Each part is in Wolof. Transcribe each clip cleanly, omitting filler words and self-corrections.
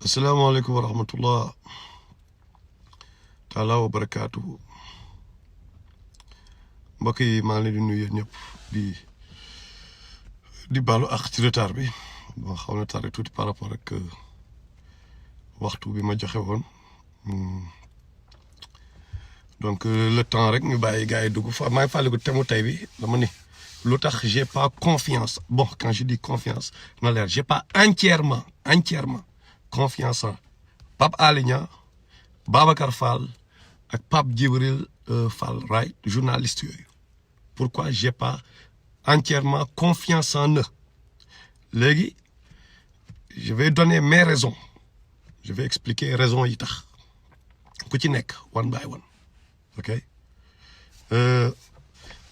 asalaamaaleykum wa rahmatullah taala wa barakaatuhu mbokk yi maa ngi leen di nuyu yéen ñëpp di baalu ak ci retard bi bon xaw na tardé tuuti par rapport ak waxtu bi ma joxe woon donc le temps rek ñu bàyyi gars yi dugg fa maa ngi fàttaliku thème tey bi dama ni lu tax j'ai pas confiance bon quand je dis confiance na leer j'ai pas entièrement confiance en Pape Alé Niang Babacar Fall ak Pape Djibril Fall right journaliste yooyu pourquoi j'ai pas entièrement confiance en eux léegi je vais donner mes raisons je vais expliquer raisons yi tax ku ci nekk one by one ok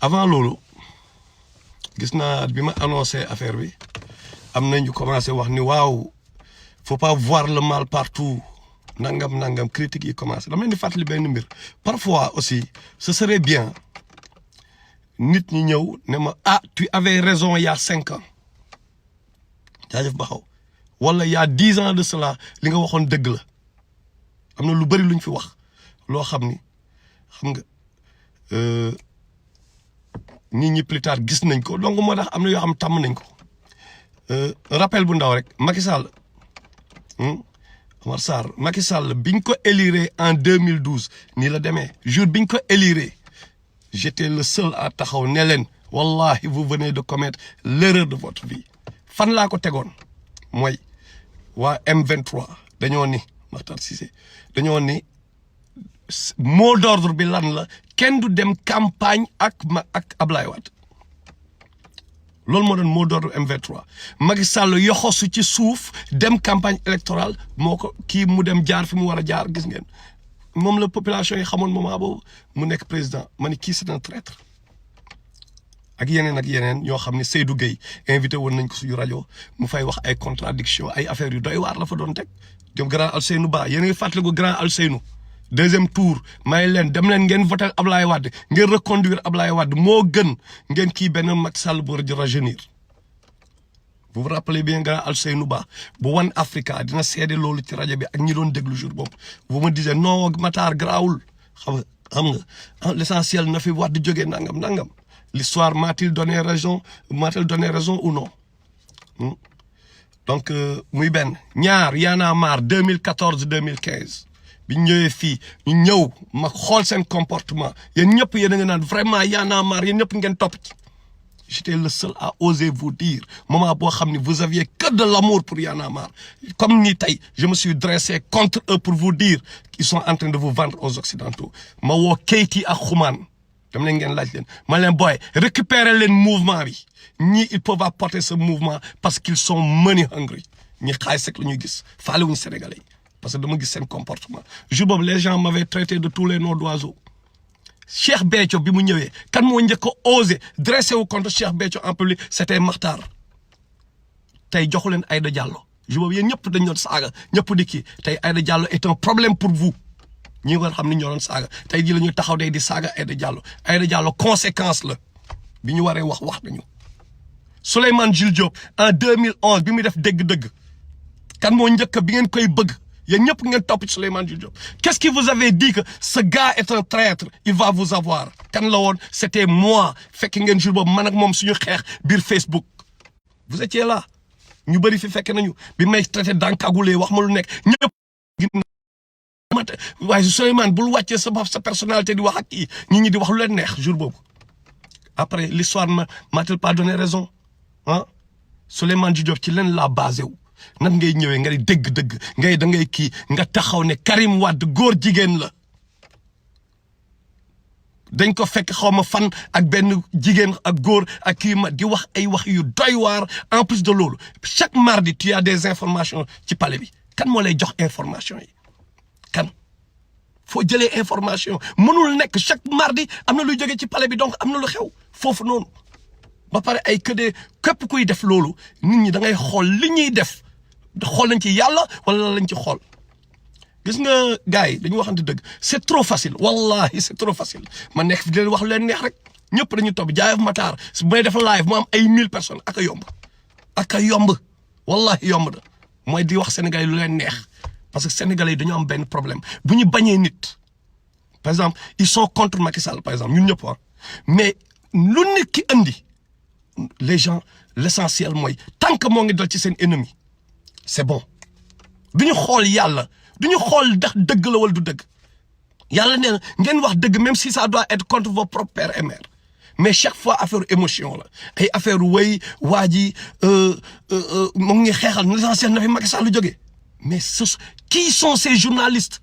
avant loolu gis naa bi ma annoncé affaire bi am na ñu commencé wax ni waaw faut pas voir le mal partout nangam critique yi commencé dama leen di fàttali benn mbir parfois aussi ce serait bien nit ñi ñëw ne ma tu avais raison il y a 5 ans jaajëf baxaw wala il y a 10 ans de cela li nga waxoon dëgg la am na lu bari luñ fi wax loo xam ni xam nga nit ñi plus tard gis nañ ko donc moo tax am na yoo xam tàmm nañ ko rappel bu ndaw rek Macky Sall Omar Sarr Macky Sall biñ ko élire en 2012 nii la demee jour biñ ko élire j'étais le seul à taxaw ne leen wallahi vous venez de commettre l'erreur de votre vie fan laa ko tegoon mooy waa M23 dañoo ni Makhtar Cissé dañoo ni mot d'ordre bi lan la kenn du dem campagne ak Ablaye Wade loolu moo doon mot d'ordre M23 Macky Sall yoxosu ci suuf dem campagne électorale moo ko kii mu dem jaar fi mu war a jaar gis ngeen moom la population yi xamoon moment boobu mu nekk président ma ni kii c'est un traître ak yeneen ñoo xam ne Seydou Gueye invité woon nañ ko suñu rajo mu fay wax ay contradiction ay affaires yu doy waar la fa doon teg ñoom grand Alseynou Ba yéen a ngi fàttaliku grand Alseynou deuxième tour may leen dem leen ngeen voté Ablaye Wade ngeen reconduire Ablaye Wade moo gën ngeen kii benn Macky Sall bu rajeunir vous vous rappelez bien grand Alseynou Ba bu One Africa dina seede loolu ci rajo bi ak ñi doon déglu jour boobu vous me disiez non Matar grawul xam nga l'essentiel na fi Wade jógee nangam l'histoire m'a-t-il donné raison ou non donc muy benn ñaar Y'en a marre 2014 2015 bi ñu ñëwee fii ñu ñëw ma xool seen comportement yéen ñëpp yéen a nga naan vraiment Y'en a marre yéen ñëpp ngeen topp ci j'étais le seul à oser vous dire moment boo xam ne vous aviez que de l'amour pour Y'en a marre comme ni tey je me suis dressé contre eux pour vous dire qu'ils sont en train de vous vendre aux occidentaux ma woo Keyti ak Xuman dam leen ngeen laaj leen ma leen booy récupérer leen mouvement bi ñii ils peuvent apporter ce mouvement parce qu'ils sont money hungry ñi xaalis rek la ñuy gis faale wuñu Sénégalais yi parce que dama gis seen comportement jour boobu les gens m'avaient traité de tous les noms d'oiseaux Cheikh Béthio bi mu ñëwee kan moo njëkk a osé dressé wu contre Cheikh Béthio en public c'était Makhtar tey joxu leen Aïda Diallo jour boobu yéen ñëpp dañ doon saaga ñëpp di kii tey Aïda Diallo est un problème pour vous ñi nga xam ni ñoo doon saaga tey jii la ñuy taxaw day di saaga Aïda Diallo conséquence la bi ñu waree wax nañu Souleymane Jules Diop en 2011 bi muy def dëgg-dëgg kan moo njëkk bi ngeen koy bëgg yéen ñëpp ngeen topp ci Souleymane Jules Diop qu'est-ce qui vous avait dit que ce gars est un traître il va vous avoir kan la woon c'était moi fekk ngeen jour boobu man ak moom suñu xeex biir Facebook vous étiez là ñu bëri fi fekk nañu bi may traité d'encagoulé wax ma lu nekk ñëpp waaye Souleymane bul wàccee sa personnalité di wax ak kii ñi di wax lu leen neex jour boobu après l'histoire m'a-t-il pas donné raison Souleymane Jules Diop ci leen laa basé wu nan ngay ñëwee nga di dëgg ngay da ngay kii nga taxaw ne Karim Wade góor jigéen la dañ ko fekk xaw ma fan ak benn jigéen ak góor ak kii ma di wax ay wax yu doy waar en plus de loolu chaque mardi tu as des informations ci palais bi kan moo lay jox information yi kan foo jëlee information mënul nekk chaque mardi am na luy jógee ci palais bi donc am na lu xew foofu noonu ba pare ay këdee képp kuy def loolu nit ñi da ngay xool li ñuy def xool nañ ci yàlla wala lañ ci xool gis nga gars yi dañu waxante dëgg c'est trop facile wallahi c'est trop facile ma nekk fi di leen wax leen neex rek ñëpp dañu topp jaayef Matar su may def live mu am ay 1000 personnes ak a yomb wallahi yomb na mooy di wax sénégalais lu leen neex parce que sénégalais yi dañoo am benn problème bu ñu bañee nit par exemple ils sont contre Macky Sall par exemple ñun ñëpp mais lu nit ki andi les gens l'essentiel mooy tant que moo ngi dal ci seen ennemi c'est bon duñu xool yàlla duñu xool ndax dëgg la wala du dëgg yàlla nee na ngeen wax dëgg même si ça doit être contre vos propres pères et mères mais chaque fois affaire émotion la ay affaire wéy waa ji mu ngi xeexal l'essentiel na fi Macky Sall jógee mais qui sont ces journalistes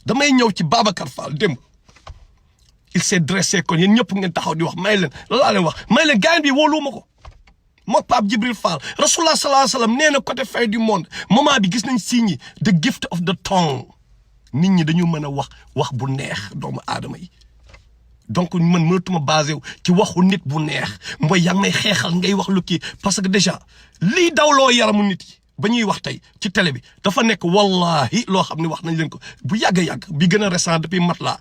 damay ñëw ci Babacar Fall démb il s'est dressé kon yéen ñëpp ngeen taxaw di wax may leen la laa leen wax may leen gaañ bi wóoluwuma ko moo Pape Djibril Fall Rasulullah sallallahu alayhi wa sallam nee na côté fin du monde moment bi gis nañ signe yi the gift of the tongue nit ñi dañu mën a wax bu neex doomu aadama yi donc man mënatuma basé wu ci waxu nit bu neex mooy yaa ngi may xeexal ngay wax lu kii parce que déjà lii dawloo yaramu nit yi ba ñuy wax tey ci télé bi dafa nekk wallahi loo xam ne wax nañ leen ko bu yàgg bi gën a récent depuis matelas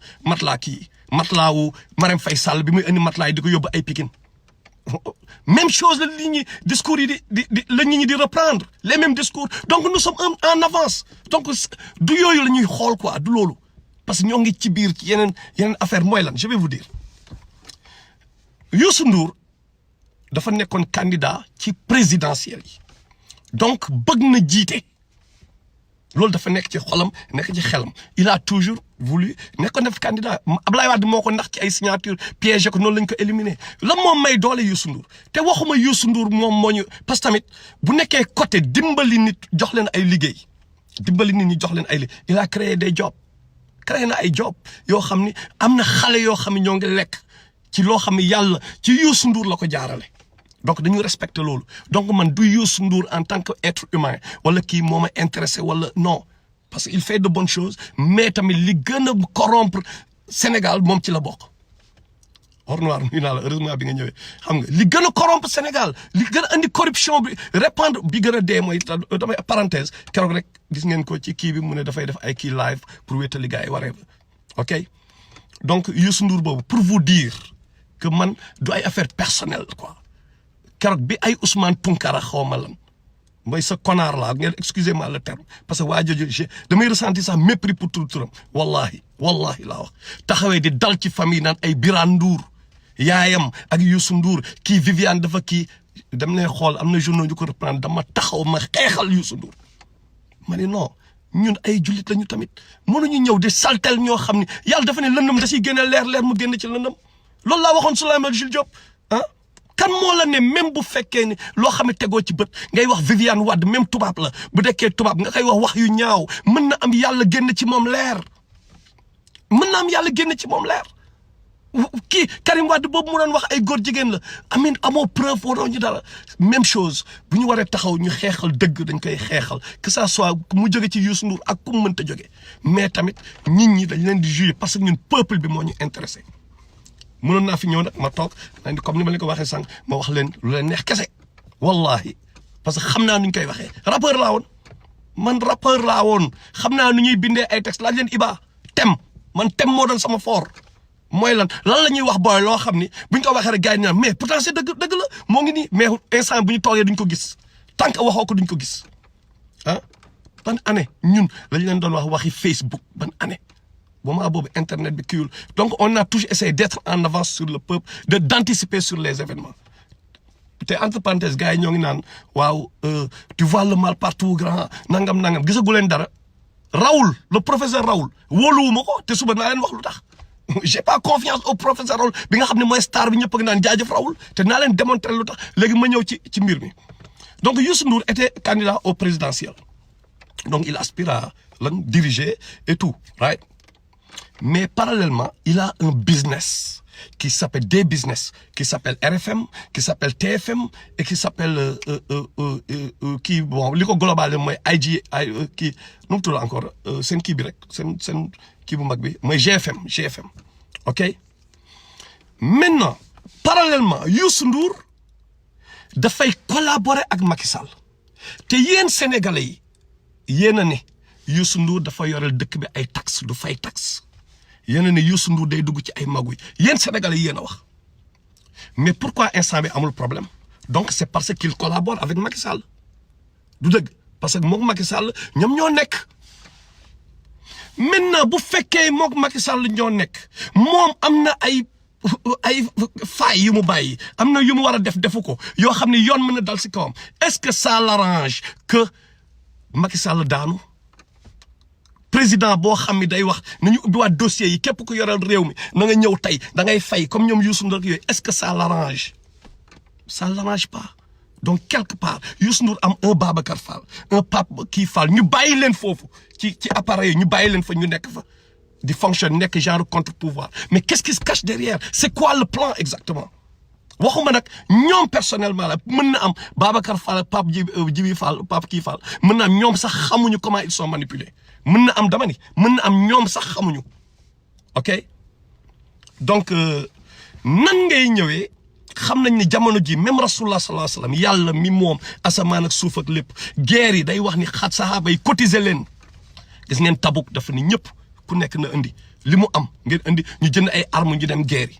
wu Marème Faye Sall bi muy indi matelas yi di ko yóbbu ay Pikine même chose la nit ñi discours yi di la nit ñi di reprendre les mêmes discours donc nous sommes en avance donc du yooyu la ñuy xool quoi du loolu parce que ñoo ngi ci biir ci yeneen affaire mooy lan je vais vous dire Youssou Ndour dafa nekkoon candidat ci présidentielle yi donc bëgg na jiite loolu dafa nekk ci xolam nekk ci xelam il a toujours voulu nekkoon def candidat Ablaye Wade moo ko ndax ci ay signature piégé ko noonu lañ ko éliminé lan moom may doole Youssou Ndour te waxuma Youssou Ndour moom moo ñu parce que tamit bu nekkee côté dimbali nit jox leen ay liggéey dimbali nit ñi jox leen ay liggéey il a créé des jobs créé na ay job yoo xam ni am na xale yoo xam ne ñoo ngi lekk ci loo xam ne yàlla ci Youssou Ndour la ko jaarale donc dañu respecter loolu donc man du Youssou Ndour en tant que être humain wala kii moo ma intéressé wala non parce que il fait de bonnes choses mais tamit li gën a corrompre Sénégal moom ci la bokk. Or noir nuyu naa la heureusement bi nga ñëwee xam nga li gën a corrompre Sénégal li gën a andi corruption bi répandre bi gën a dee mooy damay parenthèse keroog rek gis ngeen ko ci kii bi mu ne dafay def ay kii live pour wétali gars yi waree ok donc Youssou Ndour boobu pour vous dire que man du ay affaire personnelle quoi. keroog bi ay Ousmane Tounkara xaw ma lan mooy sa connard la ngeen excusez-moi le terme parce que waa jooju damay ressentir sax mépris pour tout turam wallahi laa wax taxawee di dal ci famille naan ay Birane Ndour yaayam ak Youssou Ndour kii Viviane dafa kii dem ne xool am na journaux ñu ko reprendre dama taxaw ma xeexal Youssou Ndour ma ne non ñun ay jullit lañu tamit mënuñu ñëw di saltel ñoo xam ne yàlla dafa ne lëndëm da siy génne leer mu génn ci lëndëm loolu laa waxoon Souleymane Jules Diop kan moo la ne même bu fekkee ni loo xam ne tegoo ci bët ngay wax Viviane Wade même tubaab la bu dekkee tubaab nga koy wax yu ñaaw mën na am yàlla génn ci moom leer kii Karim Wade boobu mu doon wax ay góor jigéen la amin amoo preuve waroo ñu dara même chose bu ñu waree taxaw ñu xeexal dëgg dañ koy xeexal que ça soit mu jóge ci Youssou Ndour ak ku mu mënta jóge mais tamit nit ñi dañ leen di juger parce que ñun peuple bi moo ñu intéressé mënoon naa fi ñëw nag ma toog comme ni ma leen ko waxee sànq ma wax leen lu leen neex kese wallahi parce que xam naa nu ñu koy waxee rappeur laa woon xam naa nu ñuy bindee ay texte laaj leen Iba tem moo doon sama fort mooy lan la ñuy wax booy loo xam ni buñ ko waxee rek gars yi ñu naan mais pourtant c'est dëgg la moo ngi nii mais instant bu ñu toogee duñ ko gis tant que waxoo ko duñ ko gis ban année ñun lañ leen doon wax waxi Facebook ban année moment boobu internet bi kiiwul donc on a toujours essayé d'être en avance sur le peuple d'anticiper sur les événements te entre parenthèses gars yi ñoo ngi naan waaw tu vois le mal partout grand nangam gisagu leen dara Raoul le professeur Raoul wóoluwuma ko te suba naa leen wax lu tax j'ai pas confiance au professeur Raoul bi nga xam ne mooy star bi ñëpp a ngi naan jaajëf Raoul te naa leen démontrer lu tax léegi ma ñëw ci mbir mi donc Youssou Ndour était candidat au présidentiel donc il aspire à diriger et tout right. Mais parallèlement, il a un business qui s'appelle des business, qui s'appelle RFM, qui s'appelle TFM et qui s'appelle qui bon li ko global mooy IG kii nu mu tudd encore seen kii bi rek seen kii bu mag bi mooy GFM ok. Maintenant parallèlement Youssou Ndour dafay collaborer ak Macky Sall te yéen Sénégalais yi yéen a ne Youssou Ndour dafa yoreel dëkk bi ay taxes du fay taxe. yéen ne Youssou Ndour day dugg ci ay maguy yéen Sénégalais yéen a wax mais pourquoi instant bi amul problème donc c'est parce qu'il collabore avec Macky Sall du dëgg parce que moom Macky Sall ñoom ñoo nekk maintenant bu fekkee moom Macky Sall ñoo nekk moom am na ay failles yu mu bàyyi am na yu mu war a defu ko yoo xam ne yoon mën na dal si kawam est-ce que ça l'arrange que Macky Sall daanu président boo xam ne day wax nañu ubbiwaat dossiers yi képp ku yoral réew mi na nga ñëw tey da ngay fay comme ñoom Youssou Ndour yooyu est-ce que ça l'arrange pas donc quelque part Youssou Ndour am un Babacar Fall un Pape kii Fall ñu bàyyi leen foofu ci appareil ñu bàyyi leen fa ñu nekk fa di fonctionner nekk genre contre-pouvoir mais qu'est-ce qui se cache derrière c'est quoi le plan exactement waxuma nag ñoom personnellement la mën na am Babacar Fall Pape Djibi Fall Pape kii Fall mën na am ñoom sax xamuñu comment ils sont manipulés mën na am dama ni mën na am ñoom sax xamuñu ok donc nan ngay ñëwee xam nañ ni jamono ji même rasulullah sallallahu alayhi wasallam yàlla mi moom asamaan ak suuf ak lépp guerre yi day wax ni xat sahaaba yi cotiser leen gis ngeen Tabuk dafa ni ñëpp ku nekk na indi li mu am ngeen indi ñu jënd ay armes ñu dem guerre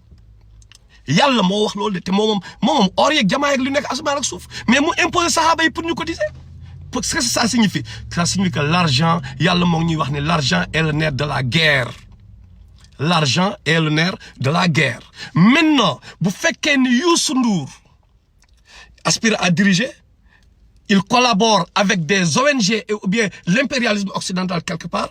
yi yàlla moo wax loolu de te moom or yeeg jamaa yeeg lu nekk asamaan ak suuf mais mu imposer sahaaba yi pour ñu cotiser parce que ça signifie que l'argent yàlla moo ngi ñuy wax ne l'argent est le nerf de la guerre l'argent est le nerf de la guerre maintenant bu fekkee ni Youssou Ndour aspire à diriger il collabore avec des ONG ou bien l'impérialisme occidental quelque part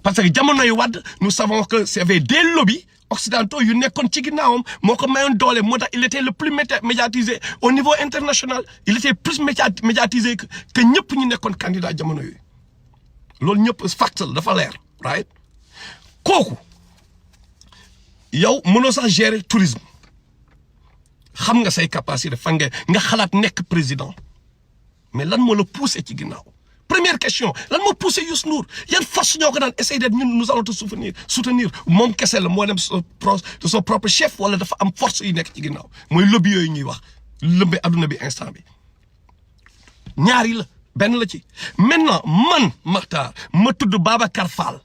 parce que jamonoy Wade nous savons que c'est avait des lobbies occidentaux yu nekkoon ci ginnaawam moo ko mayoon doole moo tax il était le plus médiatisé au niveau international il était plus médiatisé que ñëpp ñu nekkoon candidat jamono yooyu loolu ñëpp fact la dafa leer right kooku yow mënoo sax gérer tourisme xam nga say capacité fan nga xalaat nekk président mais lan moo la poussé ci ginnaaw première question lan moo poussé Youssou Ndour yan force ñoo ko daan essayer d'être ñun nous allons te soutenir moom kese la moo dem de son propre chef wala dafa am force yu nekk ci ginnaaw mooy lobby yooyu ñuy wax lëmbe adduna bi instant bi ñaari la benn la ci maintenant man Makhtar ma tudd Babacar Fall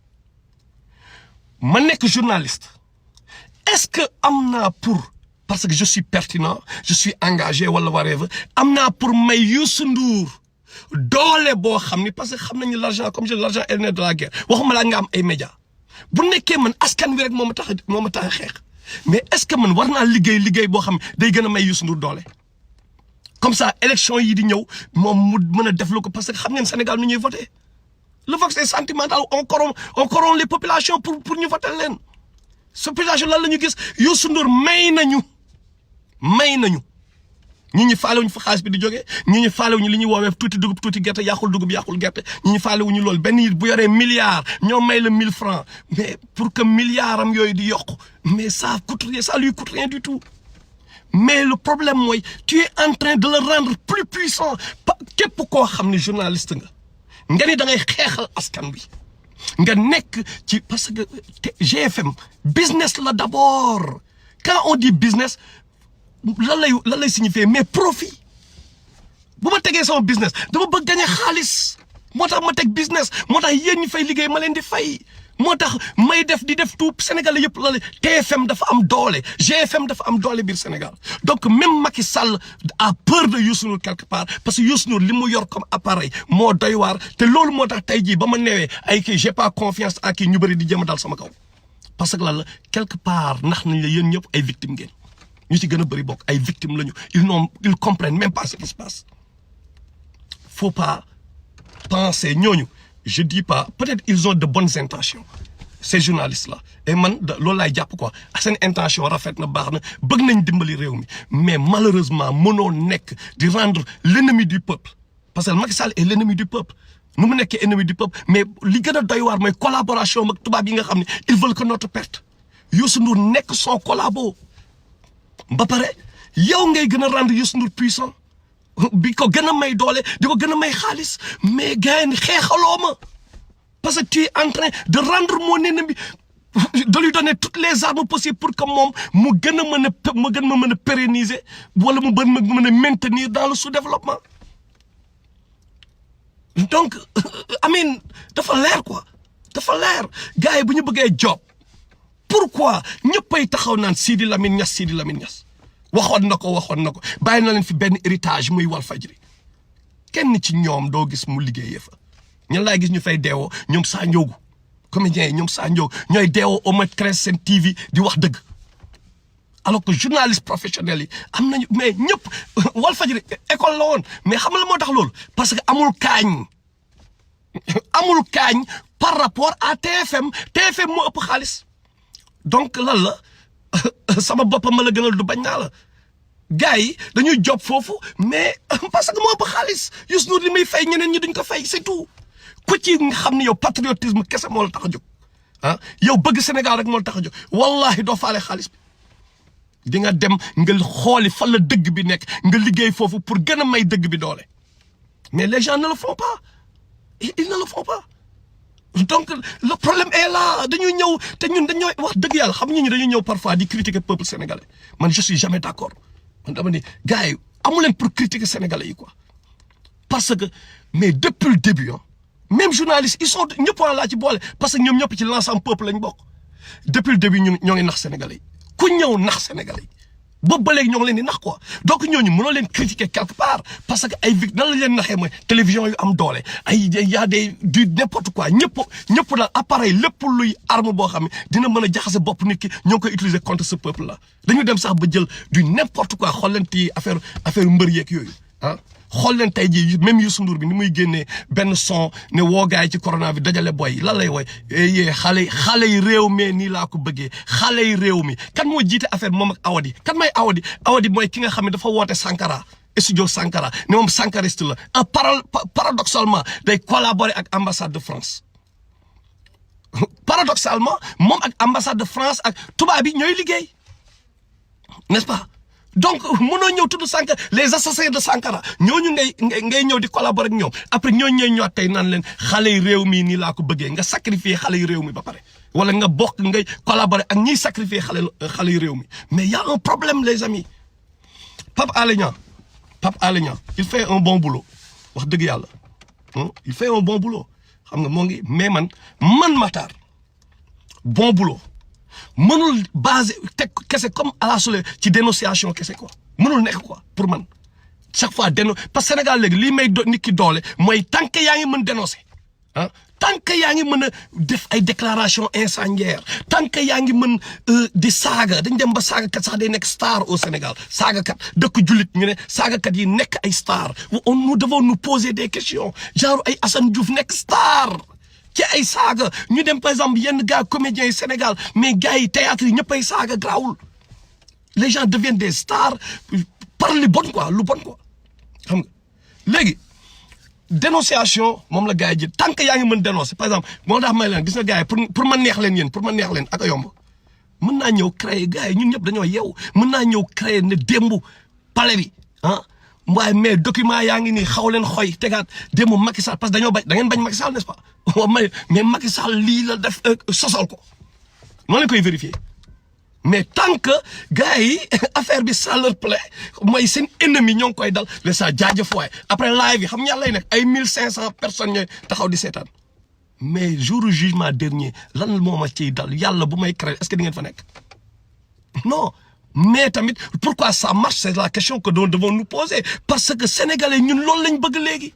ma nekk journaliste est-ce que am naa pour parce que je suis pertinent je suis engagé wala whatever am naa pour may Youssou Ndour doole boo xam ni parce que xam nañu l'argent comme je l'argent est le nerf de la guerre waxuma laa nga am ay médias bu nekkee man askan wi rek moo ma tax a xeex mais est-ce que man war naa liggéey boo xam day gën a may Youssou Ndour doole comme ça élection yi di ñëw moom mu mën a def lu ko parce que xam ngeen Sénégal nu ñuy voter le vote c'est sentimental on corrompt les populations pour ñu voter leen sa population lan la ñu gis Youssou Ndour may nañu ñi faalewuñu fa xaalis bi di jógee ñi faalewuñu li ñuy woowee tuuti dugub tuuti gerte yàqul dugub yàqul gerte ñi faalewuñu loolu benn nit bu yoree milliard ñoo may la 1000 francs mais pour que milliard am yooyu di yokk mais ça lui coûte rien du tout mais le problème mooy tu es en train de le rendre plus puissant képp koo xam ne journaliste nga ni da ngay xeexal askan wi nga nekk ci parce que GFM business la d'abord quand on dit business lan lay signifier mais profit bu ma tegee sama business dama bëgg gagner xaalis moo tax ma teg business moo tax yéen ñi fay liggéey ma leen di fay moo tax may def tout Sénégal yëpp la TFM dafa am doole GFM dafa am doole biir Sénégal donc même Macky Sall a peur de Youssou Ndour quelque part parce que Youssou Ndour li mu yor comme appareil moo doy waar te loolu moo tax tey jii ba ma newee ay kii j'ai pas confiance à kii ñu bëri di jëm a dal sama kaw parce que lan la quelque part nax nañ la yéen ñëpp ay victimes ngeen ñu ci gën a bëri bokk ay victimes lañu ils comprennent même pas ce qui se passe faut pas penser ñooñu je dis pas peut-être ils ont de bonnes intentions ces journalistes là et man loolu laay jàpp quoi seen intention rafet na baax na bëgg nañ dimbali réew mi mais malheureusement mënoo nekk di rendre l'ennemi du peuple parce que Macky Sall est l'ennemi du peuple nu mu nekkee ennemi du peuple mais li gën a doy waar mooy collaboration ak tubaab yi nga xam ne ils veulent que notre perte Youssou Ndour nekk son collabo ba pare yow ngay gën a rendre Youssou Ndour puissant bi ko gën a may doole di ko gën a may xaalis mais gars yi xeexaloo ma parce que tu es en train de rendre mon ennemi de lui donner toutes les armes possibles pour que moom mu gën ma mën a pérenniser wala mu mën a maintenir dans le sous-développement donc amin dafa leer quoi dafa leer gars yi bu ñu bëggee job pourquoi ñëppay taxaw naan Sidi Lamine Niass waxoon na ko bàyyi na leen fi benn héritage muy Walfadjri kenn ci ñoom doo gis mu liggéeyee fa ñan laay gis ñu fay deewoo ñoom saa njóogu comédiens yi ñoom saa njóogu ñooy deewoo au moins créer seen TV di wax dëgg alors que journaliste professionnel yi am nañu mais ñëpp Walfadjri école la woon mais xam nga la moo tax loolu parce que amul kaañ par rapport à TFM moo ëpp xaalis donc lan la sama boppam ma la gënal du bañ naa la gars yi dañuy job foofu mais parce que moo ëpp xaalis Youssou Ndour li muy fay ñeneen ñi duñ ko fay c'est tout ku ci nga xam ne yow patriotisme kese moo la tax a jóg ah yow bëgg Sénégal rek moo la tax a jóg wallahi doo faale xaalis bi di nga dem nga xooli fan la dëgg bi nekk nga liggéey foofu pour gën a may dëgg bi doole mais les gens ne le font pas ils ne le font pas donc le problème est là dañuy ñëw te ñun dañoo wax dëgg yàlla xam ñu dañuy ñëw parfois di critiquer peuple sénégalais man je suis jamais d'accord man dama ni gars yi amu leen pour critiquer sénégalais yi quoi parce que mais depuis le début même journalistes ils sont ñëpp laa ci boole parce que ñoom ñëpp ci l'ensemble peuple lañ bokk depuis le début ñun ñoo ngi nax sénégalais yi ku ñëw nax sénégalais yi boobu ba léegi ñoo ngi leen di nax quoi donc ñooñu mënoo leen critiquer quelque part parce que ay nan la leen naxee mooy télévision yu am doole ay y a des du n'importe quoi ñëpp daal appareil lépp luy arme boo xam ne dina mën a jaxase bopp nit ki ñoo ngi koy utiliser contre ce peuple là dañu dem sax ba jël du n'importe quoi xool leen ti affaire mbër yeeg yooyu ah xool leen tey jii même Youssou Ndour bi ni muy génnee benn son ne woo gaay ci corona bi dajale boy lan lay woy yee xale yi réew mi nii laa ko bëggee xale yi réew mi kan moo jiite affaire moom ak Awadi kan may Awadi mooy ki nga xam ne dafa woote Sankara studio Sankara ne moom sankariste la paradoxalement day collaborer ak ambassade de France paradoxalement moom ak ambassade de France ak tubaab bi ñooy liggéey n'est-ce pas donc mënoo ñëw tudd Sankara les assassins de Sankara ñooñu ngay ñëw di collaborer ak ñoom après ñooñu ñooy ñëwaat tey naan leen xale yi réew mi nii laa ko bëggee nga sacrifier xale yi réew mi ba pare wala nga bokk ngay collaborer ak ñiy sacrifier xale yi réew mi mais y a un problème les amis Pape Alé Niang il fait un bon boulot wax dëgg yàlla il fait un bon boulot xam nga moo ngi mais man Matar bon boulot mënul basé teg kese comme à la soleil ci dénonciation kese quoi mënul nekk quoi pour man chaque fois parce que Sénégal léegi lii may nit ki doole mooy tant que yaa ngi mën dénoncer ah tant que yaa ngi mën a def ay déclaration incendiaire tant que yaa ngi mën di saaga dañ dem ba saagakat sax day nekk star au Sénégal saagakat dëkk jullit ñu ne saagakat yi nekk ay star nous devons nous poser des questions genre ay Assane Diouf nekk star ci ay saaga ñu dem par exemple yenn gars comédiens yi Sénégal mais gars yi théâtre yi ñëpp ay saaga grawul les gens deviennent des stars par lu bon quoi xam nga léegi dénonciation moom la gars yi jël tant que yaa ngi mën dénoncer par exemple moo tax may leen gis nga gars yi pour ma neex leen yéen pour ma neex leen ak a yomb mën naa ñëw créer gars yi ñun ñëpp dañoo yeewu mën naa ñëw créer ne démb palais bi waaye mais document yaa ngi nii xaw leen xoy tegaat démb Macky Sall parce que dañoo bañ da ngeen bañ Macky Sall n'est-ce pas mais Macky Sall lii la def sosal ko noonu lañ koy vérifier mais tant que gars yi affaire bi ça leur plaît mooy seen ennemi ñoo ngi koy dal le sa jaajëf waay après live yi xam ñaa lay nekk ay 1500 personnes ñooy taxaw di seetaan mais jour du jugement dernier lan moo ma ciy dal yàlla bu may créer est-ce que di ngeen fa nekk non mais tamit pourquoi ça marche c'est la question que nous devons nous poser parce que sénégalais ñun loolu lañ bëgg léegi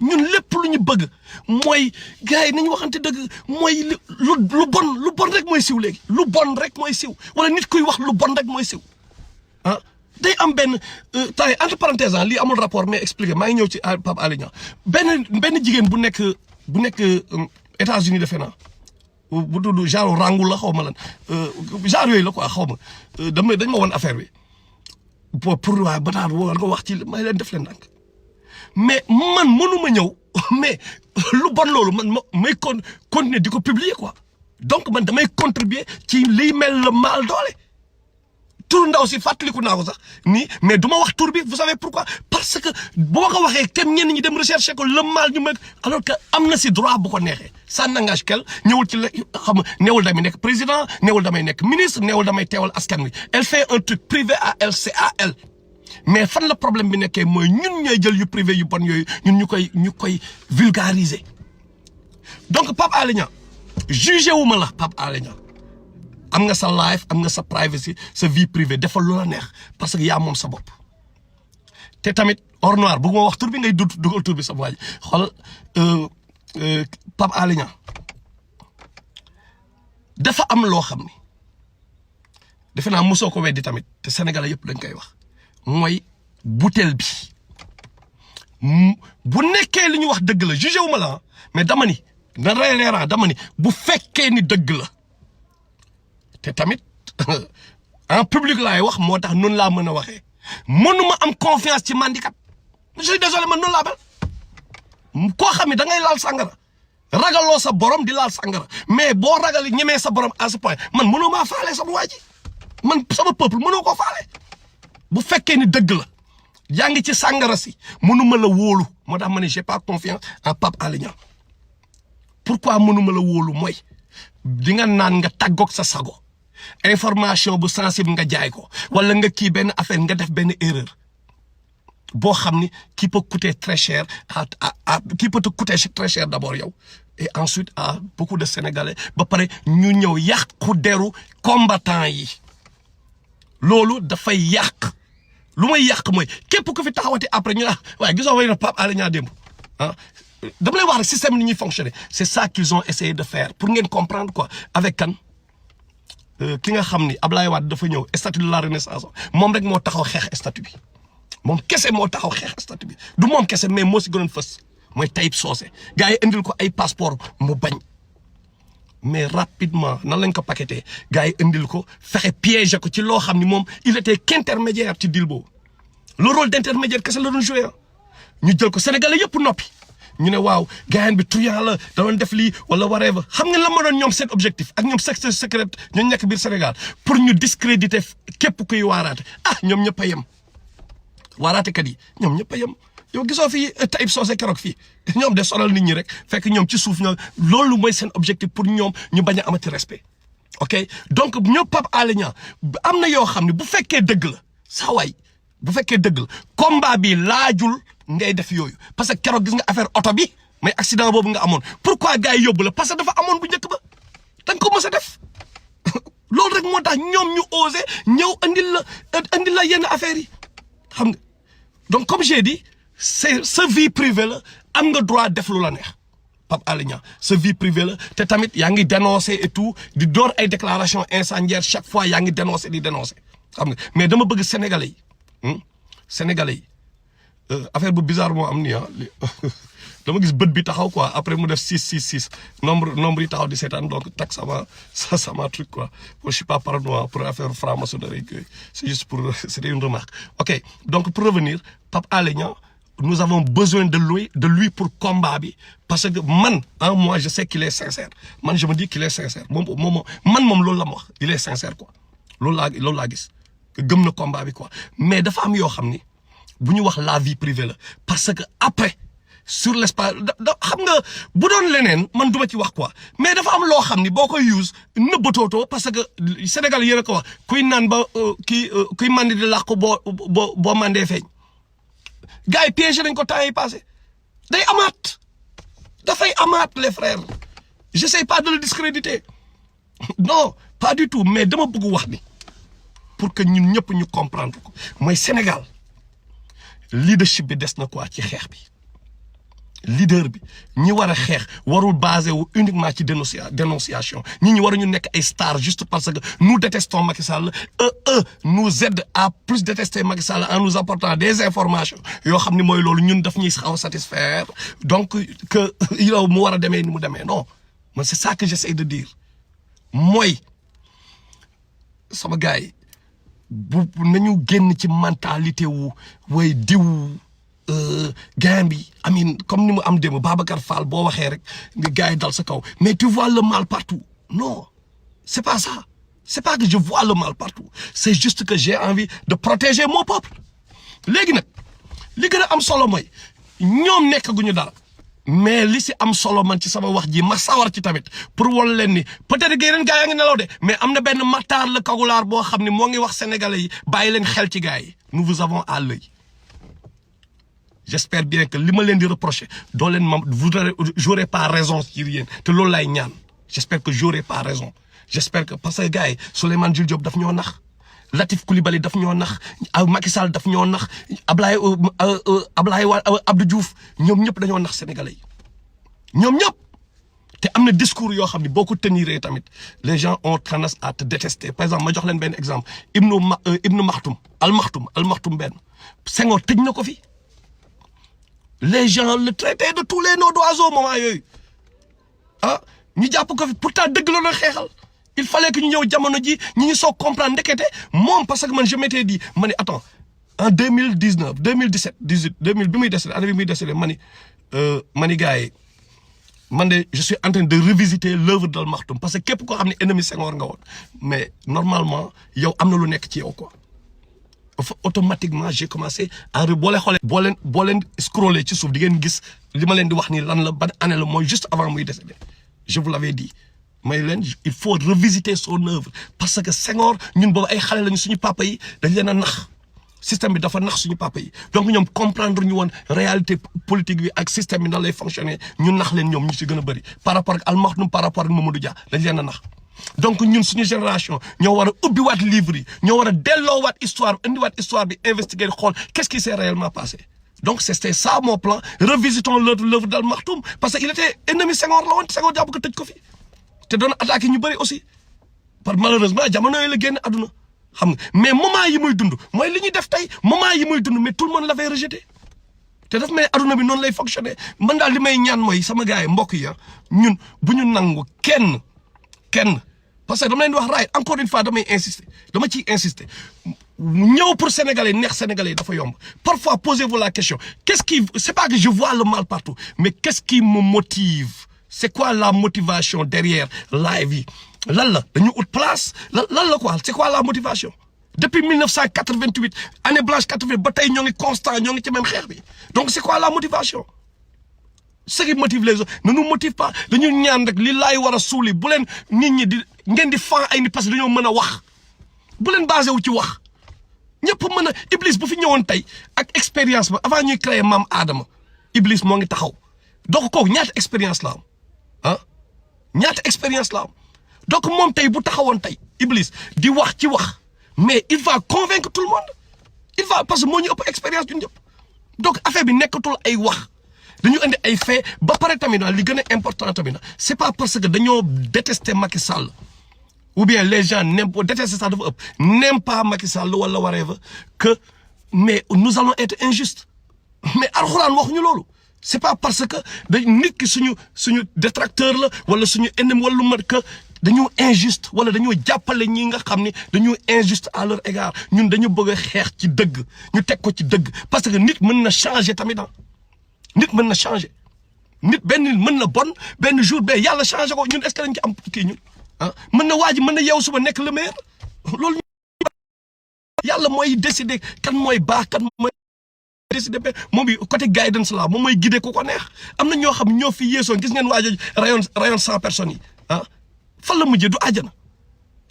ñun lépp lu ñu bëgg mooy gars yi nañu waxante dëgg mooy lu bon rek mooy siw léegi lu bon rek mooy siw wala nit kuy wax lu bon rek mooy siw day am benn temps entre parenthèses lii amul rapport mais expliqué maa ngi ñëw ci Pape Alé Niang benn jigéen bu nekk États-Unis defe naa bu tudd genre rangul la xaw ma lan genre yooyu la quoi xaw ma dañ ma woon affaire bi pour waa bataar woo nga wax ci may leen def leen nag mais man mënuma ñëw mais lu bon loolu man may continuer di ko publier quoi donc man damay contribuer ci liy mel le mal doole tur ndaw si fàttaliku naa ko sax nii mais du ma wax tur bi vous savez pourquoi parce que boo ko waxee kenn ñenn ñi dem rechercher ko le mal ñu mag alors que am na si droit bu ko neexee ça n'engage qu'elle ñëwul ci la xam nga neewul damay nekk président neewul damay nekk ministre neewul damay teewal askan wi elle fait un truc privé à elle c'est à elle mais fan la problème bi nekkee mooy ñun ñooy jël yu privé yu bon yooyu ñun ñu koy vulgariser donc Pape Alé Niang jugé wu ma la Pape Alé Niang am nga sa life am nga sa privacy sa vie privée defal lu la neex parce que yaa moom sa bopp te tamit or noir bëgguma wax tur bi ngay dugal tur bi sama waa ji xool Pape Alé Niang dafa am loo xam ni defe naa mosoo ko weddi tamit te Sénégalais yëpp dañ koy wax mooy butéel bi bu nekkee li ñu wax dëgg la jugé wu ma la mais dama ni na reeraa dama ni bu fekkee ni dëgg la te tamit en public laay wax moo tax noonu laa mën a waxee mënuma am confiance ci mandikat je suis désolé man noonu laa mel koo xam ne da ngay laal sàngara ragaloo sa borom di laal sàngara mais boo ragal ñemee sa borom à ce point man mënoo maa faale sama waa ji man sama peuple mënoo koo faale bu fekkee ni dëgg la yaa ngi ci sàngara si mënuma la wóolu moo tax ma ne j'ai pas confiance en Pape Alé Niang pourquoi mënuma la wóolu mooy di nga naan nga tàggoog sa sago information bu sensible nga jaay ko wala nga kii benn affaire nga def benn erreur boo xam ni qui peut coûter très cher qui peut te coûter très cher d'abord yow et ensuite à beaucoup de Sénégalais ba pare ñu ñëw yàqu deru combattant yi loolu dafay yàq lu may yàq mooy képp ku fi taxawati après ñu waaye gisoo way na Pape Alé Niang démb ah dama lay wax rek système ni ñuy fonctionner c'est ça qu'ils ont essayé de faire pour ngeen comprendre quoi avec kan ki nga xam ni Ablaye Wade dafa ñëw statut de la Renaissance moom rek moo taxaw xeex statut bi moom kese moo taxaw xeex statut bi du moom kese mais moo si gënoon fës mooy Taïb Socé gars yi indil ko ay passeport mu bañ mais rapidement nan lañ ko paqueté gars yi indil ko fexe piéger ko ci loo xam ni moom il était qu'intermédiaire ci deal boobu le rôle d'intermédiaire kese la doon joué ñu jël ko Sénégalais yëpp noppi ñu ne waaw gars bi truand la da doon def lii wala whatever xam nga la ma doon ñoom seen objectif ak ñoom secteur secret ñu nekk biir Sénégal pour ñu discréditer képp kuy waaraate ñoom ñëpp a yem waaraatekat yi ñoom ñëpp a yem yow gisoo fii Taïb Socé keroog fii ñoom de solal nit ñi rek fekk ñoom ci suuf ñoom loolu mooy seen objectif pour ñoom ñu bañ a amati respect ok donc ñoo Pape Alé Niang am na yoo xam ne bu fekkee dëgg la saa waay bu fekkee dëgg la combat bi laajul ngay def yooyu parce que keroog gis nga affaire oto bi mais accident boobu nga amoon pourquoi gars yi yóbbu la parce que dafa amoon bu njëkk ba da nga ko mës a def loolu rek moo tax ñoom ñu osé ñëw andil la yenn affaires yi xam nga donc comme j'ai dit c'est sa vie privée la am nga droit def lu la neex Pape Alé Niang sa vie privée la te tamit yaa ngi dénoncer et tout di door ay déclaration incendiaire chaque fois yaa ngi dénoncer di dénoncer xam nga mais dama bëgg Sénégalais yi affaire bu bizarre moo am nii dama gis bët bi taxaw quoi après mu def 666 nombre yi taxaw di seetaan donc tak sama truc quoi je suis pas paranoïa pour affaire franc-maçonnerie c'est juste pour c'était une remarque ok donc pour revenir Pape Alé Niang nous avons besoin de lui pour combat bi parce que moi je sais qu'il est sincère man je me dis qu'il est sincère moom loolu la ma wax il est sincère quoi loolu laa gis gëm na combat bi quoi mais dafa am yoo xam ni bu ñu wax la vie privée la parce que après sur l'espace xam nga bu doon leneen man duma ci wax quoi mais dafa am loo xam ni boo koy use nëbbatootoo parce que Sénégal yéen a ko wax kuy naan ba kuy mandi di làqu boo mandee feeñ gars yi piégé nañ ko temps yi passé dafay amaat les frères j'essaie pas de le discréditer non pas du tout mais dama bëgg wax ni pour que ñun ñëpp ñu comprendre ko mooy Sénégal leadership bi des na quoi ci xeex bi leader bi ñi war a xeex warul basé wu uniquement ci dénonciation ñi waruñu nekk ay stars juste parce que nous détestons Macky Sall eux nous aident à plus détester Macky Sall en nous apportant des informations yoo xam ni mooy loolu ñun daf ñuy xaw a satisfaire donc que yow mu war a demee ni mu demee non man c'est ça que j'essaie de dire mooy sama gars yi bu nañu génn ci mentalité wu way diw Gambie amin comme ni mu am démb Babacar Fall boo waxee rek nga gars yi dal sa kaw mais tu vois le mal partout non c'est pas ça c'est pas que je vois le mal partout c'est juste que j'ai envie de protéger mon peuple léegi nag li gën a am solo mooy ñoom nekkaguñu dara mais li si am solo man ci sama wax ji ma sawar ci tamit pour wol leen ni peut-être que yeneen gars yaa ngi nelaw de mais am na benn Matar la Kagulaar boo xam ne moo ngi wax sénégalais yi bàyyi leen xel ci gars yi nous vous avons à l'œil j'espère bien que li ma leen di reprocher doo leen vous j'aurai pas raison ci yéen te loolu laay ñaan j'espère que j'aurai pas raison j'espère que parce que gars yi Souleymane Jules Diop daf ñoo nax Latif Coulibaly daf ñoo nax Macky Sall daf ñoo nax Ablaye Abdou Diouf ñoom ñëpp dañoo nax sénégalais yi ñoom ñëpp te am na discours yoo xam ne boo ko teniree tamit les gens ont tendance à te détester par exemple ma jox leen benn exemple Ibnu Maktoum Al Maktoum benn Senghor tëj na ko fi les gens le traitaient de tous les noms d'oiseaux moment yooyu ñu jàpp ko fi pourtant dëgg la doon xeexal il fallait que ñu ñëw jamono ji ñu soog comprendre ndekete moom parce que man je m'étais dit ma ne attends en 2019 2017 18 2000 bi muy décédé année bi muy décédé ma ni gars yi man de je suis en train de revisiter l'œuvre d'Al Maktoum parce que képp koo xam ne ennemi Senghor nga woon mais normalement yow am na lu nekk ci yow quoi automatiquement j'ai commencé à boo leen scroller ci suuf di ngeen gis li ma leen di wax ni lan la ban année la mooy juste avant muy décédé je vous l'avais dit may leen il faut revisiter son œuvre parce que Senghor ñun boobu ay xale lañu suñu papa yi dañ leen a nax système bi dafa nax suñu papa yi donc ñoom comprendre ñu woon réalité politique bi ak système bi nan lay fonctionner ñu nax leen ñoom ñu ci gën a bëri par rapport ak Al Maktoum par rapport ak Mamadou Dia dañ leen a nax donc ñun suñu génération ñoo war a ubbiwaat livre yi ñoo war a delloowaat histoire indiwaat histoire bi investiguer xool qu'est-ce qui s'est réellement passé donc c'était ça mon plan revisitons l'œuvre d'Al Maktoum parce que il était ennemi Senghor la woon Senghor jàpp ko tëj ko fi te doon attaqué ñu bëri aussi par malheureusement jamono yi la génn àdduna xam nga mais moment yi muy dund mooy li ñuy def tey moment yi muy dund mais tout le monde l'avait rejeté te daf may àdduna bi noonu lay fonctionner man daal li may ñaan mooy sama gars yi mbokk yi ñun bu ñu nangu kenn parce que dama leen di wax right encore une fois damay insister dama ciy insister ñëw pour sénégalais neex sénégalais dafa yomb parfois posez-vous la question c'est pas que je vois le mal partout mais qu'est-ce qui me motive c'est quoi la motivation derrière live yi lan la dañu ut place lan la quoi c'est quoi la motivation depuis 1988 année blanche 88 ba tey ñoo ngi constant ñoo ngi ci même xeex bi donc c'est quoi la motivation ce qui motive les autres ne nous motive pas dañu ñaan rek li laay war a suuli bu leen nit ñi di ngeen di fan ay nit parce que dañoo mën a wax bu leen basé wu ci wax ñëpp mën a Iblis bu fi ñëwoon tey ak expérience ba avant ñuy créer maam Adama Iblis moo ngi taxaw donc kooku ñaata expérience la am ñaata expérience la am donc moom tey bu taxawoon tey Iblis di wax ci wax mais il va convaincre tout le monde il va parce que moo ñu ëpp expérience ñun ñëpp donc affaire bi nekkatul ay wax dañu indi ay fait ba pare tamit li gën a important tamit c'est pas parce que dañoo détester Macky Sall ou bien les gens n'aiment pas détester ça dafa ëpp n'aiment pas Macky Sall wala whatever que mais nous allons être injustes mais alxuraan waxuñu loolu c'est pas parce que nit ki suñu détracteur la wala suñu ennemi wala lu mat que dañu injuste wala dañoo jàppale ñi nga xam ne dañu injuste à leur égard ñun dañu bëgg a xeex ci dëgg ñu teg ko ci dëgg parce que nit mën na changer tamit nit mën na changer nit benn nit mën na bon benn jour ba yàlla changer ko ñun est-ce que dañ ci am kii ñun mën na waa ji mën na yeewu suba nekk le meilleur loolu yàlla mooy décider kan mooy baax kan mooy décider ba moom bi côté guidance la moom mooy guider ku ko neex am na ñoo xam ñoo fi yeesoon gis ngeen waa jooju rayon 100 personnes yi fan la mujjee du àjjana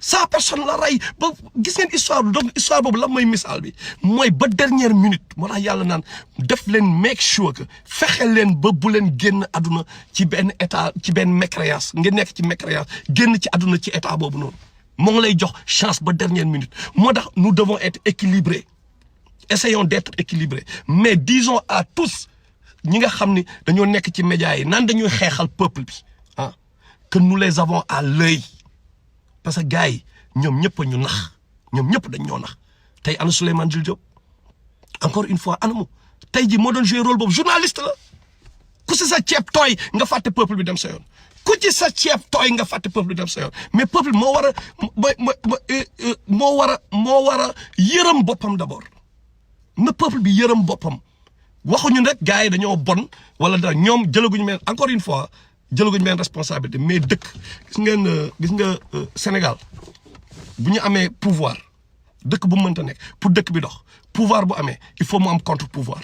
100 personnes la rey ba gis ngeen histoire bi donc histoire boobu la mooy misaal bi mooy ba dernière minute moo tax yàlla naan def leen make sure que fexe leen ba bu leen génn àdduna ci benn état ci benn mécréance ngeen nekk ci mécréance génn ci àdduna ci état boobu noonu moo ngi lay jox chance ba dernière minute moo tax nous devons être équilibrés essayons d'être équilibrés mais disons à tous ñi nga xam ni dañoo nekk ci médias yi naan dañuy xeexal peuple bi que nous les avons à l'œil parce que gars yi ñoom ñëpp ñu nax ñoom ñëpp dañ ñoo nax tey ana Souleymane Jules Diop encore une fois anamu tey ji moo doon jouer rôle boobu journaliste la ku ci sa ceeb tooy nga fàtte peuple bi dem sa yoon ku ci sa ceeb tooy nga fàtte peuple bi dem sa yoon mais peuple moo war a yërëm boppam d'abord na peuple bi yërëm boppam waxuñu rek gars yi dañoo bon wala dara ñoom jëlaguñu mel encore une fois jëlaguñu benn responsabilité mais dëkk gis nga Sénégal bu ñu amee pouvoir dëkk bu mënta nekk pour dëkk bi dox pouvoir bu amee il faut mu am contre pouvoir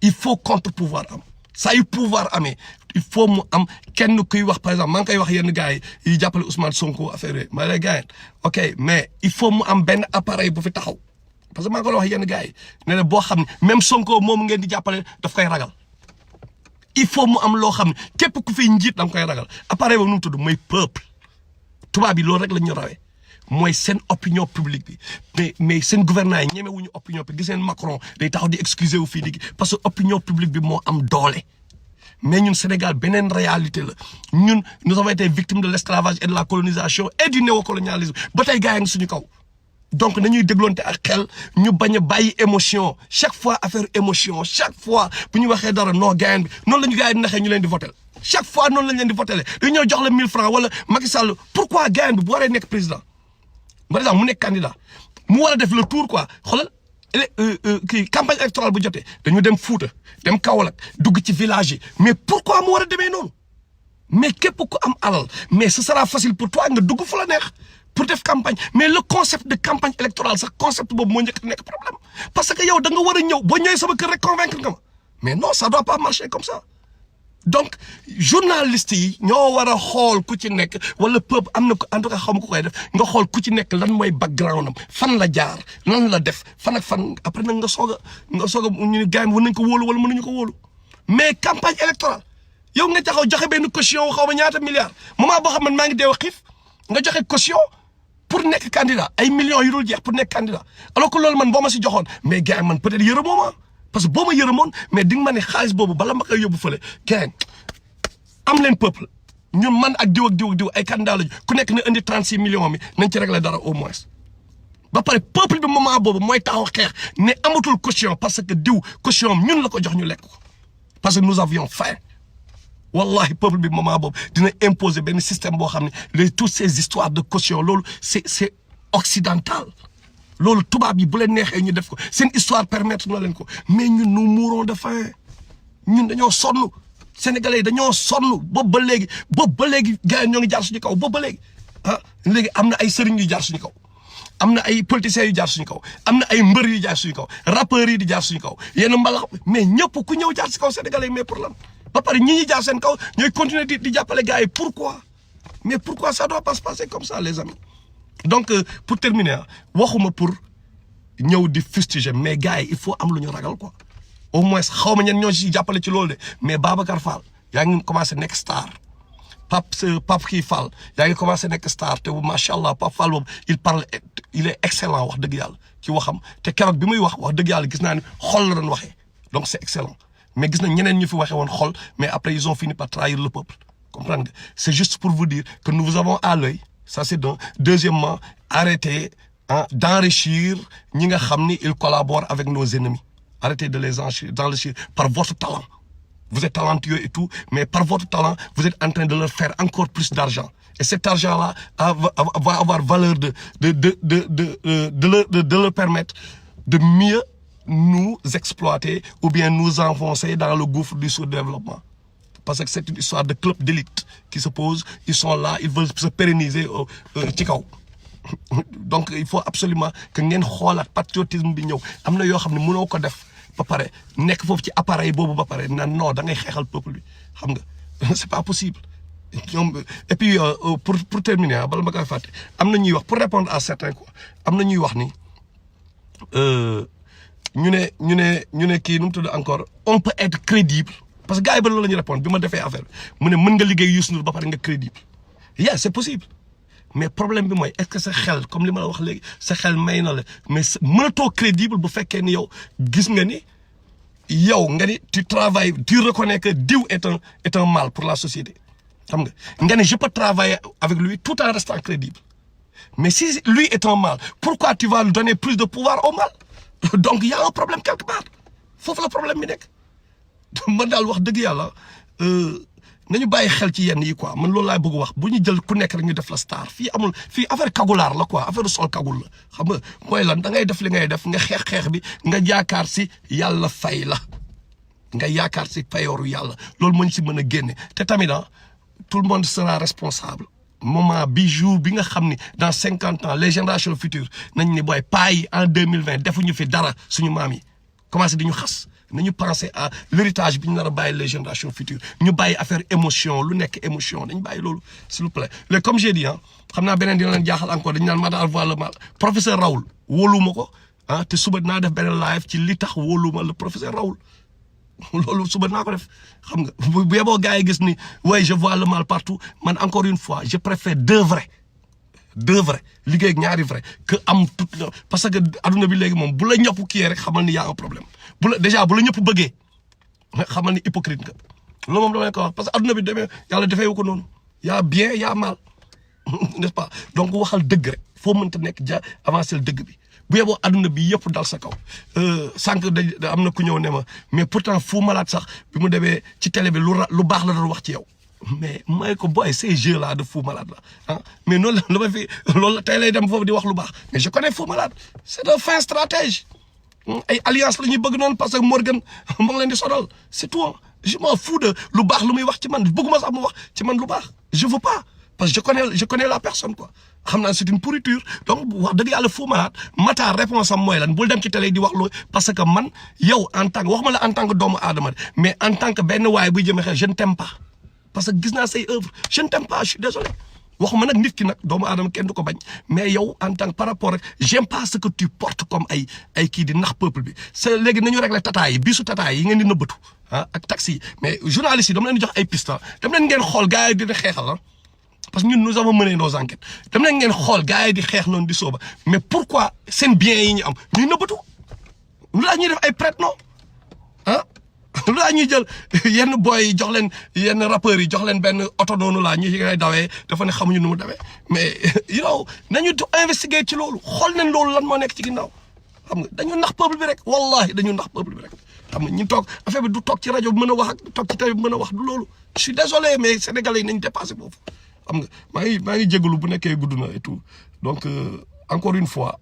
il faut contre pouvoir am saa yu pouvoir amee il faut mu am kenn kuy wax par exemple maa ngi koy wax yenn gars yi jàppale Ousmane Sonko affaire yooyu ma lay gars ok mais il faut mu am benn appareil bu fi taxaw parce que maa ngi koy wax yenn gars yi ne ne boo xam ne même Sonko moom ngeen di jàppale daf koy ragal. il faut mu am loo xam ne képp ku fi njiit da nga koy ragal appareil boobu nu mu tudd mooy peuple tubaab yi loolu rek la ñu rawee mooy seen opinion publique bi mais seen gouvernement yi ñemewuñu opinion bi gis ngeen Macron day taxaw di excuser wu fii di parce que opinion publique bi moo am doole. mais ñun Sénégal beneen réalité la ñun nous avons été victimes de l'esclavage et de la colonisation et du néocolonialisme ba tey gars yi ngi suñu kaw. donc nañuy dégloonte ak xel ñu bañ a bàyyi émotion chaque fois affaire émotion chaque fois bu ñu waxee dara non gars bi noonu la ñu gars yi naxee ñu leen di votel chaque fois noonu lañ leen di voté dañu ñëw jox la 1000 francs wala Macky Sall pourquoi gars bi bu waree nekk président par exemple mu nekk candidat mu war a def le tour quoi xoolal kii campagne électorale bu jotee dañu dem Fouta dem Kaolack dugg ci village yi mais pourquoi mu war a demee noonu mais képp ku am alal mais ce sera facile pour toi nga dugg fu la neex pour def campagne mais le concept de campagne électorale sax concept boobu moo njëkk nekk problème parce que yow da nga war a ñëw boo ñëwee sama kër rek convaincre nga ma mais non ça doit pas marcher comme ça. donc journaliste yi ñoo war a xool ku ci nekk wala peuple am na ko en tout cas xam ko koy def nga xool ku ci nekk lan mooy background am fan la jaar lan la def fan ak fan après nag nga soog a ñu ne gars yi war nañ ko wóolu wala mënuñu ko wóolu mais campagne électorale yow nga taxaw joxe benn caution xaw ma ñaata milliards moment boo xam ne maa ngi deew xiif nga joxe caution pour nekk candidat ay millions yu dul jeex pour nekk candidat alors que loolu man boo ma si joxoon mais gars yi man peut-être yërëmoo ma parce que boo ma yërëmoon mais di nga ma ne xaalis boobu bala ma koy yóbbu fële kenn am leen peuple ñun man ak diw ak diw ak diw ay candidat lañu ku nekk na indi 36 millions mi nañ ci régler dara au moins ba pare peuple bi moment boobu mooy taxaw xeex ne amatul caution parce que diw caution am ñun la ko jox ñu lekk ko parce que nous avions faim wallahi peuple bi moment boobu dina imposer benn système boo xam ne toutes ces histoires de caution loolu c'est occidental. loolu tubaab yi bu leen neexee ñu def ko seen histoire permettre na leen ko mais ñun nous mourons de faim ñun dañoo sonn sénégalais yi dañoo sonn boobu ba léegi gars yi ñoo ngi jaar suñu kaw boobu ba léegi léegi am na ay sëriñ yu jaar suñu kaw am na ay politiciens yu jaar suñu kaw am na ay mbër yu jaar suñu kaw rappeurs yi di jaar suñu kaw yenn mbalax mais ñëpp ku ñëw jaar si kaw sénégalais yi mais pour lan ba pare ñi jaar seen kaw ñooy continuer di jàppale gars yi pourquoi mais pourquoi ça doit pas se passer comme ça les amis. donc pour terminer waxuma pour ñëw di fustiger mais gars yi il faut am lu ñu ragal quoi au moins xaw ma ñen ñoo si jàppale ci loolu de mais Babacar Fall yaa ngi commencé nekk star Pape kii Fall yaa ngi commencé nekk star te macha allah Pape Fall boobu il est excellent wax dëgg yàlla ci waxam te keroog bi muy wax dëgg yàlla gis naa ni xol la doon waxee donc c'est excellent mais gis na ñeneen ñu fi waxee woon xol mais après ils ont fini par trahir le peuple comprendre nga c'est juste pour vous dire que nous vous avons à l'œil. Ça c'est d'un. Deuxièmement, arrêtez d'enrichir ñi nga xam ni ils collaborent avec nos ennemis. Arrêtez de les enrichir par votre talent. Vous êtes talentueux et tout, mais par votre talent, vous êtes en train de leur faire encore plus d'argent. Et cet argent-là va avoir valeur de leur permettre de mieux nous exploiter ou bien nous enfoncer dans le gouffre du sous-développement. Parce que c'est une histoire de club d'élite qui se pose. Ils sont là, ils veulent se pérenniser ci kaw. Donc il faut absolument que ngeen xoolaat patriotisme bi ñëw am na yoo xam ne mënoo ko def ba pare nekk foofu ci appareil boobu ba pare nan non da ngay xeexal peuple bi xam nga c'est pas possible. ñoom et puis pour terminer bala ma koy fàtte am na ñuy wax pour répondre à certains quoi am na ñuy wax ni ñu ne kii nu mu tudd encore on peut être crédible. parce que gars yi ba loolu la ñuy répondre bi ma defee affaire bi mu ne mën nga liggéey Youssou Ndour ba pare nga crédible yeah c'est possible mais problème bi mooy est-ce que sa xel comme li ma la wax léegi sa xel may na la mais mënatoo crédible bu fekkee ni yow gis nga ni yow nga ni tu travailles tu reconnais que diw est un mal pour la société xam nga ni je peux travailler avec lui tout en restant crédible mais si lui est un mal pourquoi tu vas lui donner plus de pouvoir au mal donc il y a un problème quelque part foofu la problème bi nekk man daal wax dëgg yàlla nañu bàyyi xel ci yenn yi quoi man loolu laay bëgg wax bu ñu jël ku nekk rek ñu def la star fii amul fii affaire kagulaar la quoi affaire sol kagul la xam nga mooy lan da ngay def li ngay def nga xeex bi nga yaakaar si yàlla fay la nga yaakaar si payooru yàlla loolu moo ñu si mën a génne te tamit tout le monde sera responsable moment bi jour bi nga xam ni dans 50 ans les générations futures nañ ni booy paa yi en 2020 defuñu fi dara suñu maam yi commencé di ñu xas. nañu penser à l'héritage bi ñu nar a bàyyi les générations futures ñu bàyyi affaire émotion lu nekk émotion dañu bàyyi loolu s'il vous plaît léegi comme j'ai dit xam naa beneen dina leen jaaxal encore dañu naan Matar voit le mal professeur Raoul wóoluma ko te suba naa def beneen live ci li tax wóoluma le professeur Raoul loolu suba naa ko def xam nga bu yeboo gars yi gis ni ouais je vois le mal partout man encore une fois je préfère d'œuvrer deux vrais liggéey ak ñaari vrai que am tout parce que adduna bi léegi moom bu la ñëpp kii rek xamal ni y a un problème bu la déjà bu la ñëpp bëggee xamal ni hypocrite nga loolu moom dama leen ko wax parce que adduna bi demee yàlla defeewu ko noonu y a bien y a mal n'est-ce pas donc waxal dëgg rek foo mënta nekk avancer dëgg bi bu yeboo adduna bi yëpp dal sa kaw sànq da am na ku ñëw ne ma mais pourtant Fou Malade sax bi mu demee ci télé bi lu baax la doon wax ci yow mais mooy ko boy ces jeux là de Fou Malade là mais noonu la ma fi loolu la tey lay dem foofu di wax lu baax mais je connais Fou Malade c'est un fin stratège ay alliance la ñuy bëgg noonu parce que Morgan mu ngi leen di sonal c'est tout je m'en fous de lu baax lu muy wax ci man bëgguma sax mu wax ci man lu baax je veux pas parce que je connais la personne quoi xam naa c'est une pourriture donc wax dëgg yàlla Fou Malade mata réponse am mooy lan bul dem ci télé di wax lu parce que man yow en tant que waxuma la en tant que doomu aadama mais en tant que benn waay buy jëmee xel je ne t'aime pas parce que gis naa say œuvre je ne t'aime pas je suis désolé waxuma nag nit ki nag doomu aadama kenn du ko bañ mais yow en tant que par rapport ak j'aime pas ce que tu portes comme ay kii di nax peuple bi c'est léegi nañu régler tata yi bisu tata yi ngeen di nëbbatu ak taxi yi mais journalistes yi dama leen di jox ay pistes dem leen ngeen xool gars yi dina xeexal parce que ñun nous avons mené nos enquêtes dem leen ngeen xool gars yi di xeex noonu di sooba mais pourquoi seen biens yi ñu am ñuy nëbbatu lu laa ñuy def ay prête non lu laa ñuy jël yenn boy yi jox leen yenn rappeurs yi jox leen benn oto noonu laa ñu ngay dawee dafa ne xamuñu nu mu dawee mais yow nañu investiguer ci loolu xool nañ loolu lan moo nekk ci ginnaaw xam nga dañu nax peuple bi rek wallahi dañu nax peuple bi rek xam nga ñu toog affaire bi du toog ci rajo bi mën a wax ak toog ci télé bi mën a wax du loolu je suis désolé mais sénégalais yi nañ dépassé foofu xam nga maa ngi jégalu bu nekkee gudd na et tout donc encore une fois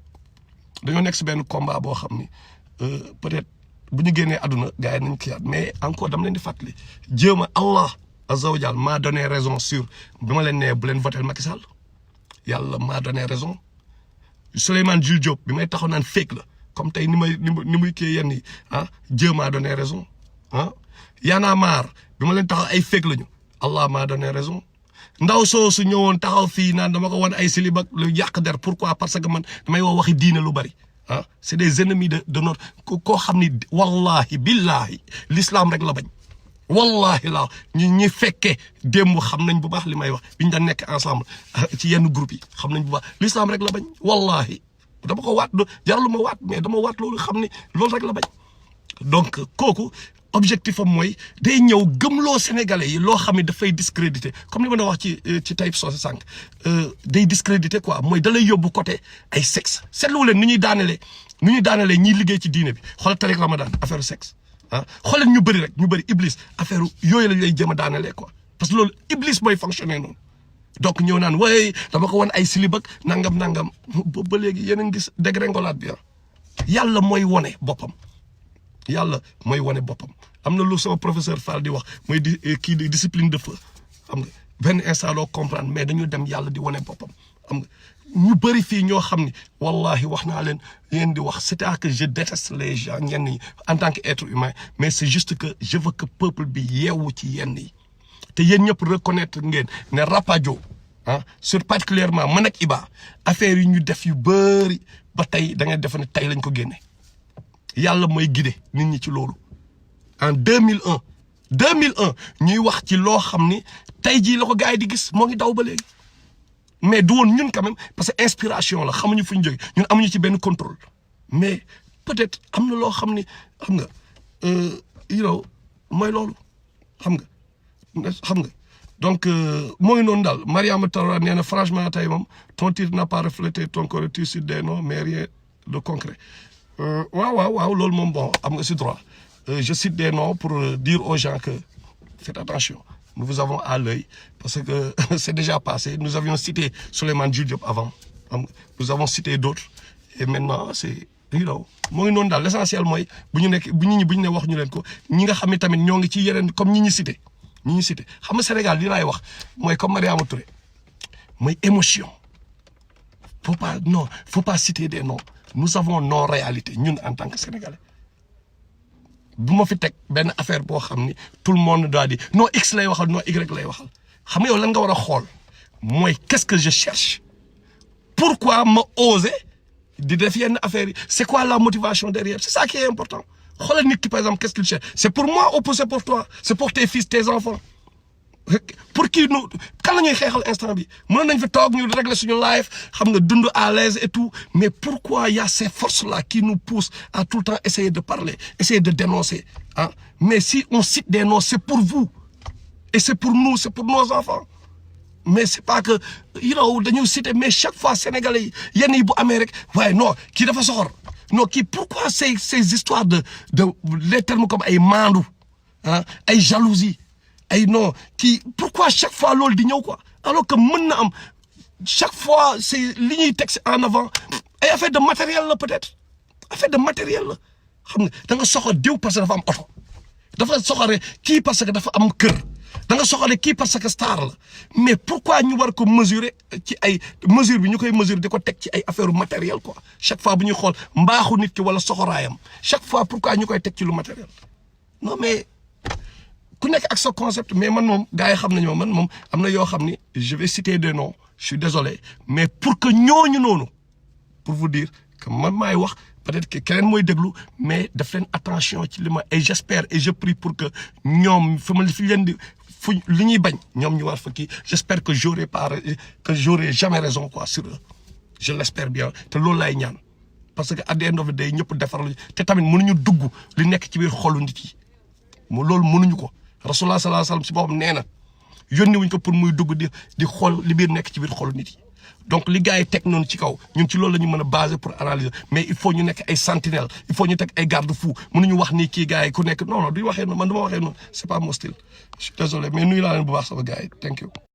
dañoo nekk si benn combat boo xam ni peut-être bu ñu génnee àdduna gars yi nañ kiyaat mais encore dama leen di fàttali jéem a Allah azza wa jal m'a donné raison sur bi ma leen nee bu leen voter Macky Sall yàlla m'a donné raison Souleymane Jules Diop bi may taxaw naan fake la comme tey ni muy kii yenn yi Dieu m'a donné raison Y'en a marre bi ma leen taxaw ay fake lañu Allah m'a donné raison ndaw soosu ñëwoon taxaw fii naan dama ko wan ay silibak lu yàq der pourquoi parce que man damay wax waxi diine lu bari c'est des ennemis de notre koo xam ni wallahi billahi l'islam rek la bañ wallahi la ñi fekkee démb xam nañ bu baax li may wax bi ñu daan nekk ensemble ci yenn groupe yi xam nañ bu baax l'islam rek la bañ wallahi dama ko waat jaralu ma waat mais dama waat loolu xam ni loolu rek la bañ donc kooku objectif am mooy day ñëw gëmloo sénégalais yi loo xam ne dafay discréditer comme li ma wax ci Taïb Socé sànq day discréditer quoi mooy da lay yóbbu côté ay sexe seetlu leen ni ñuy daanelee ñiy liggéey ci diine bi xoolal Tariq Ramadan affaire sexe xoolal ñu bëri rek ñu bëri iblis affaire yooyu lañ lay jëm a daanelee quoi parce que loolu iblis mooy fonctionner noonu donc ñëw naan waaye dama ko wan ay silibak nangam ba léegi yéen a ngi gis dégringolade bi yàlla mooy wone boppam. yàlla mooy wane boppam am na lu sama professeur Fall di wax mooy kii di discipline de feu xam nga benn instant doo comprendre mais dañu dem yàlla di wane boppam xam nga ñu bëri fii ñoo xam ni wallahi wax naa leen yéen di wax c'est à que je déteste les gens ñenn ñi en tant que être humain mais c'est juste que je veux que peuple bi yeewu ci yenn yi te yéen ñëpp reconnaître ngeen ne Rapadio sur particulièrement man ak Iba affaire yi ñu def yu bëri ba tey da ngay def ne tey lañ ko génne. yàlla mooy guider nit ñi ci loolu en 2001 ñuy wax ci loo xam ni tey jii la ko gars yi di gis moo ngi daw ba léegi mais du woon ñun quand même parce que inspiration la xamuñu fu ñu jógee ñun amuñu ci benn contrôle mais peut-être am na loo xam ni xam nga mooy loolu xam nga donc moo ngi noonu daal Mariama Traoré nee na franchement tey moom ton titre n'a pas reflété ton corps tu cites des noms mais rien de concret. waaw loolu moom bon am nga si droit je cite des noms pour dire aux gens que faites attention nous vous avons à l'œil parce que c'est déjà passé nous avions cité Souleymane Jules Diop avant nous avons cité d'autres et maintenant c'est moo ngi noonu daal l'essentiel mooy bu ñu ne wax ñu leen ko ñi nga xam ne tamit ñoo ngi ci yeneen comme ñi ñu cité xam nga Sénégal li laay wax mooy comme Mariama Touré mooy émotion faut pas citer des noms nous avons nos réalités ñun en tant que sénégalais bu ma fi teg benn affaire boo xam ni tout le monde doit dire non X lay waxal non Y lay waxal xam nga yow lan nga war a xool mooy qu'est-ce que je cherche pourquoi ma oser di def yenn affaires yi c'est quoi la motivation derrière c'est ça qui est important xoolal nit ki par exemple qu'est-ce qu'il cherche c'est pour moi ou c'est pour toi c'est pour tes fils tes enfants pour kii nu kan la ñuy xeexal instant bi mën nañ fi toog ñu régler suñu life xam nga dund à l'aise et tout mais pourquoi y a ces forces là qui nous poussent à tout le temps essayer de parler essayer de dénoncer ah mais si on cite des noms c'est pour vous et c'est pour nous c'est pour nos enfants mais c'est pas que dañu citer mais chaque fois sénégalais yi yenn yi bu amee rek waaye non kii dafa soxor non kii pourquoi ces histoires de les termes comme ay maandu ah ay jalousie ay non kii pourquoi chaque fois loolu di ñëw quoi alors que mën na am chaque fois c'est li ñuy teg en avant ay affaire de matériel la peut-être affaire de matériel la xam nga da nga soxor diw parce que dafa am oto dafa soxore kii parce que dafa am kër da nga soxore kii parce que star la mais pourquoi ñu war ko mesurer ci ay mesure bi ñu koy mesurer di ko teg ci ay affaire matériel quoi chaque fois bu ñuy xool mbaaxu nit ki wala soxoraayam chaque fois pourquoi ñu koy teg ci lu matériel non mais ku nekk ak sa concept mais man moom gars yi xam nañu man moom am na yoo xam ni je vais citer des noms je suis désolé mais pour que ñooñu noonu pour vous dire que man maay wax peut-être que keneen mooy déglu mais daf leen attention ci li ma et j'espère et je prie pour que ñoom fi leen di fu li ñuy bañ ñoom ñu war fa kii j'espère que j'aurai jamais raison quoi sur eux je l'espère bien te loolu laay ñaan parce que at the end of the day ñëpp defar la te tamit mënuñu dugg li nekk ci biir xolu nit yi mu loolu mënuñu ko rasulullah sallallahu alayhi wasallam si boppam nee na yónni wuñ ko pour muy dugg di xool li biir nekk ci biir xolu nit yi donc li gars yi teg noonu ci kaw ñun ci loolu la ñu mën a baser pour analyser mais il faut ñu nekk ay sentinelles il faut ñu teg ay garde-fous mënuñu wax ni kii gars yi ku nekk non non duñ waxee noonu man dama waxee noonu c'est pas mon style je suis désolé mais nuyu naa leen bu baax sama gars yi thank you